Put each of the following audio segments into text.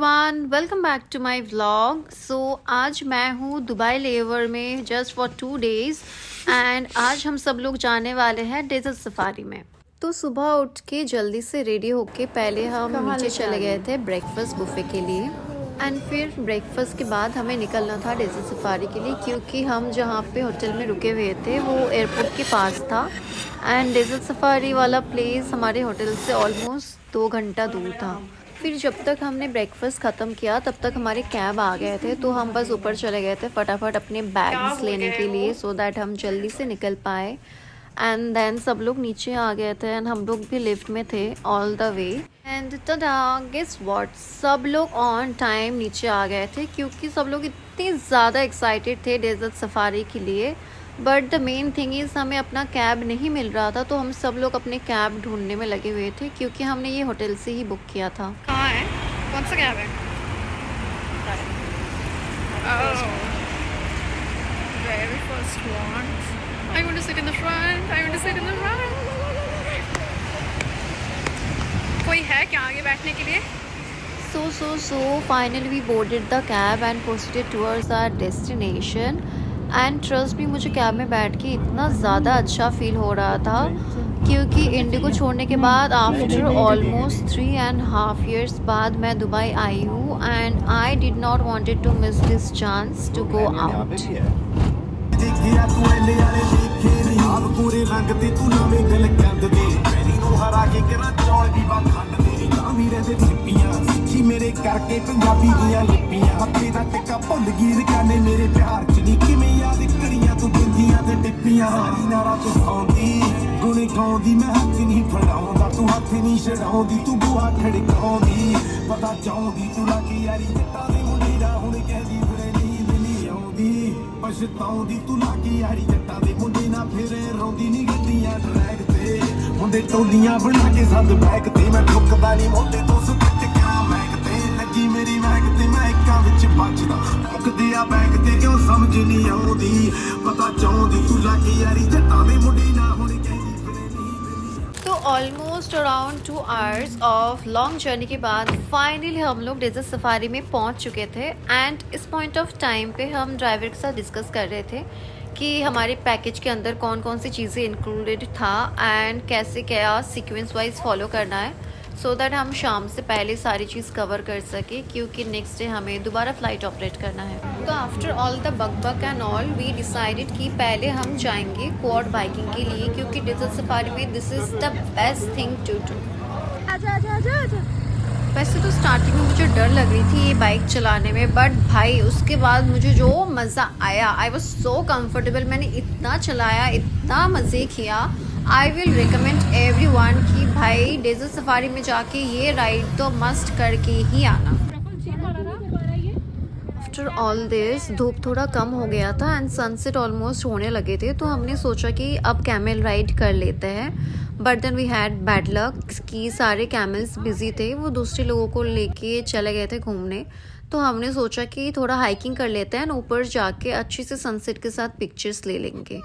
Everyone, welcome back to my vlog. So आज मैं हूँ दुबई लेवर में जस्ट फॉर 2 डेज़ एंड आज हम सब लोग जाने वाले हैं डेजर्ट सफारी में। तो सुबह उठ के जल्दी से रेडी होके पहले हम नीचे चले गए थे ब्रेकफास्ट बुफे के लिए एंड फिर ब्रेकफास्ट के बाद हमें निकलना था डेजर्ट सफारी के लिए, क्योंकि हम जहाँ पे होटल में रुके हुए थे वो एयरपोर्ट के पास था एंड डेजर्ट सफारी वाला प्लेस हमारे होटल से ऑलमोस्ट 2 घंटा दूर था। फिर जब तक हमने ब्रेकफास्ट ख़त्म किया तब तक हमारे कैब आ गए थे, तो हम बस ऊपर चले गए थे फटाफट अपने बैग्स लेने के लिए सो दैट हम जल्दी से निकल पाए। एंड देन सब लोग नीचे आ गए थे एंड हम लोग भी लिफ्ट में थे all the way. And tada, guess what, सब लोग ऑन टाइम नीचे आ गए थे क्योंकि सब लोग इतने ज़्यादा एक्साइटेड थे डेजर्ट सफारी के लिए। But the main thing is हमें अपना कैब नहीं मिल रहा था, तो हम सब लोग अपने कैब ढूंढने में लगे हुए थे क्योंकि हमने ये होटल से ही बुक किया था। कहाँ है? कौन सा कैब है? Very first one. I want to sit in the front. I want to sit in the front. कोई है क्या आगे बैठने के लिए? So finally we boarded the cab and proceeded towards our destination. And trust भी, मुझे कैब में बैठ के इतना ज़्यादा अच्छा फील हो रहा था क्योंकि इंडिगो छोड़ने के बाद आफ्टर ऑलमोस्ट 3.5 years बाद मैं दुबई आई हूँ and I did not wanted to miss this chance to go out. मेरे करके पंजाबी दियां लिपियां हत्थे दा टिक्का भुल गई रकाने मेरे प्यार च नी किवें याद करियां तू बिंदियां ते टिप्पियां सारी नारा तू सौंदी गुणे गाउंदी मैं हत्थ नहीं फड़ाउंदा तू हत्थ नहीं छड़ाउंदी तू बुआ खड़काउंदी पता चाउंदी तू लागी यारी जट्टां दे मुंडे दा हुण कहदी फिरे नींद नहीं आउंदी पछताउंदी तू लागी यारी जट्टां दे मुंडे ना फिरे रोंदी नी गड्डियां ट्रैक ते मुंडे टोलियां बना के सद बैक ते मैं ठुकदा नहीं मुंडे तो सुट मेरी बैग ते मैं इक्का विच बचदा मुकदे आ बैग ते क्यों समझ नहीं आउंदी पता चाहुंदी तू लागी यारी जट्टां दे मुंडे ना हुण कहदी फिरे नींद। तो almost around 2 hours of long journey के बाद फाइनली हम लोग डेजर्ट सफारी में पहुंच चुके थे एंड इस पॉइंट ऑफ टाइम पे हम ड्राइवर के साथ डिस्कस कर रहे थे कि हमारे पैकेज के अंदर कौन कौन सी चीज़ें इंक्लूडेड था एंड कैसे क्या सीक्वेंस वाइज फॉलो करना है सो दैट हम शाम से पहले सारी चीज़ कवर कर सके क्योंकि नेक्स्ट डे हमें दोबारा फ़्लाइट ऑपरेट करना है। तो after all the buck and all we decided कि पहले हम जाएंगे क्वाड बाइकिंग के लिए क्योंकि डेजर्ट सफारी में this is the best thing to do. वैसे तो स्टार्टिंग में मुझे डर लग रही थी ये बाइक चलाने में, बट भाई उसके बाद मुझे जो मज़ा आया, आई वॉज सो कम्फर्टेबल। मैंने इतना चलाया, इतना मज़े किया। आई विल रिकमेंड एवरीवन कि भाई डेजर्ट सफारी में जाके ये राइड तो मस्ट करके ही आना। आफ्टर ऑल दिस धूप थोड़ा कम हो गया था एंड सनसेट ऑलमोस्ट होने लगे थे, तो हमने सोचा कि अब कैमल राइड कर लेते हैं। But then we had bad luck कि सारे कैमल्स बिजी थे, वो दूसरे लोगों को लेके चले गए थे घूमने। तो हमने सोचा कि थोड़ा हाइकिंग कर लेते हैं, ऊपर जाके अच्छी से सनसेट के साथ पिक्चर्स ले लेंगे।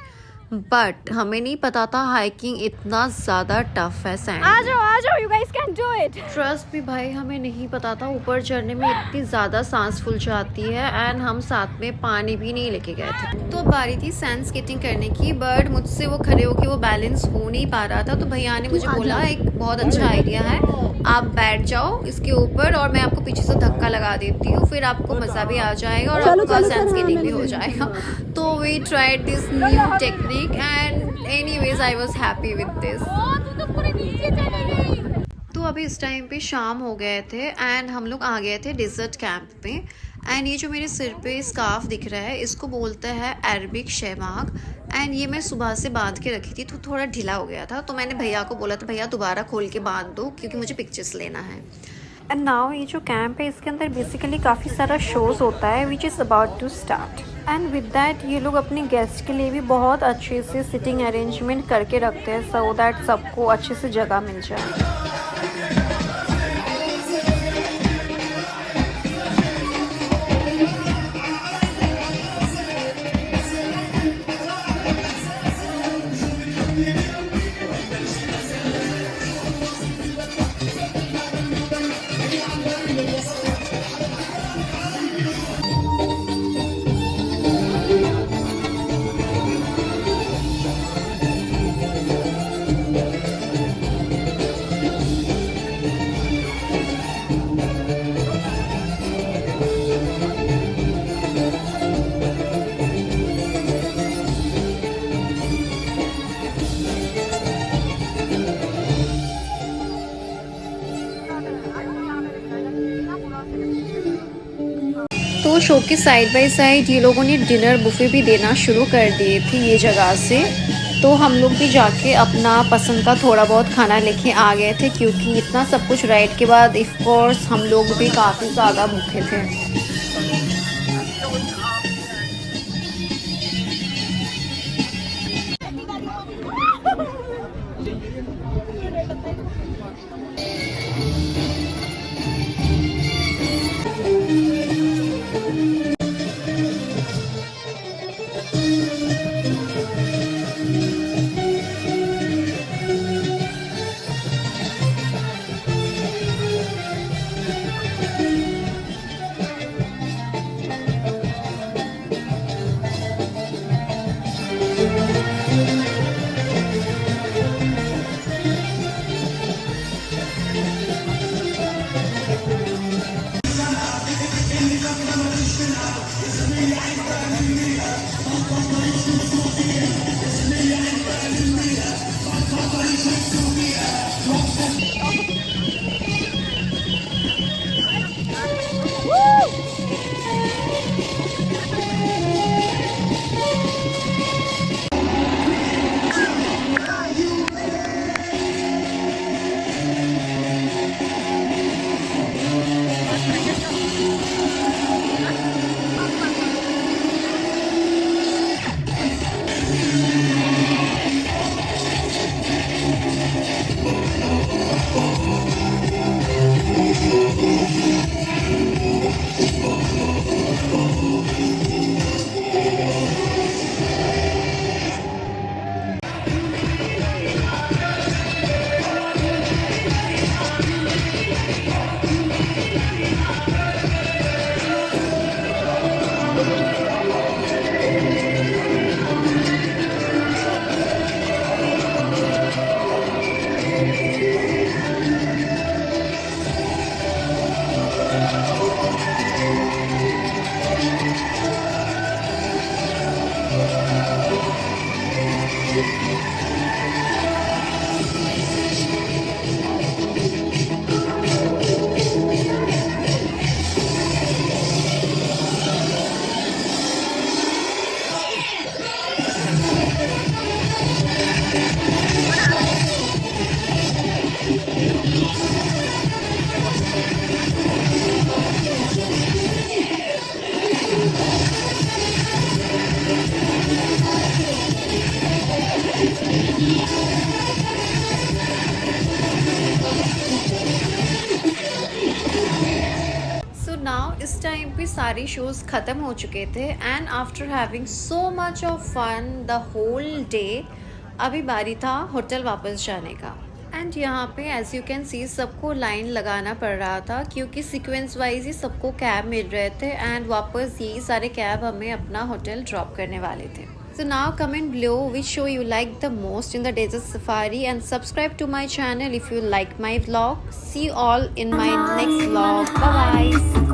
बट हमें नहीं पता था हाइकिंग इतना ज़्यादा टफ है। सैंड आ जाओ, you guys can do it। Trust भी भाई, हमें नहीं पता था ऊपर चढ़ने में इतनी ज़्यादा सांस फूल जाती है एंड हम साथ में पानी भी नहीं लेके गए थे। तो बारी थी सैंड स्केटिंग करने की, बट मुझसे वो खड़े होके वो बैलेंस हो नहीं पा रहा था, तो भैया ने मुझे बोला एक बहुत अच्छा आइडिया है, आप बैठ जाओ इसके ऊपर और मैं आपको पीछे से धक्का लगा देती हूँ, फिर आपको मज़ा भी आ जाएगा और आपका सैंड स्केटिंग भी हो जाएगा। तो we tried this new technique and anyways I was happy with this। तो अभी इस टाइम पे शाम हो गए थे एंड हम लोग आ गए थे डेजर्ट कैंप पे एंड ये जो मेरे सिर पे स्कार्फ दिख रहा है इसको बोलते हैं अरबिक शेमाग एंड ये मैं सुबह से बांध के रखी थी तो थोड़ा ढीला हो गया था, तो मैंने भैया को बोला था भैया दोबारा खोल के बांध दो क्योंकि मुझे पिक्चर्स लेना है। एंड नाउ ये जो कैंप है इसके अंदर बेसिकली काफ़ी सारा शोज़ होता है which is about to start and with that ये लोग अपने गेस्ट के लिए भी बहुत अच्छे से सिटिंग अरेंजमेंट करके रखते हैं सो दैट सबको अच्छे से जगह मिल जाए। तो शो के साइड बाय साइड ये लोगों ने डिनर बुफे भी देना शुरू कर दिए थे ये जगह से। तो हम लोग भी जाके अपना पसंद का थोड़ा बहुत खाना लेके आ गए थे, क्योंकि इतना सब कुछ राइड के बाद ऑफ कोर्स हम लोग भी काफ़ी ज़्यादा भूखे थे। इस टाइम पे सारे शोज़ ख़त्म हो चुके थे and after having so much of fun the whole day, अभी बारी था होटल वापस जाने का। एंड यहाँ पे एज यू कैन सी सबको लाइन लगाना पड़ रहा था, क्योंकि सीक्वेंस वाइज ही सबको कैब मिल रहे थे एंड वापस यही सारे कैब हमें अपना होटल ड्रॉप करने वाले थे। So now comment below which show you like the most in the desert safari, and subscribe to my channel if you like my vlog. See you all in my next vlog. Bye bye.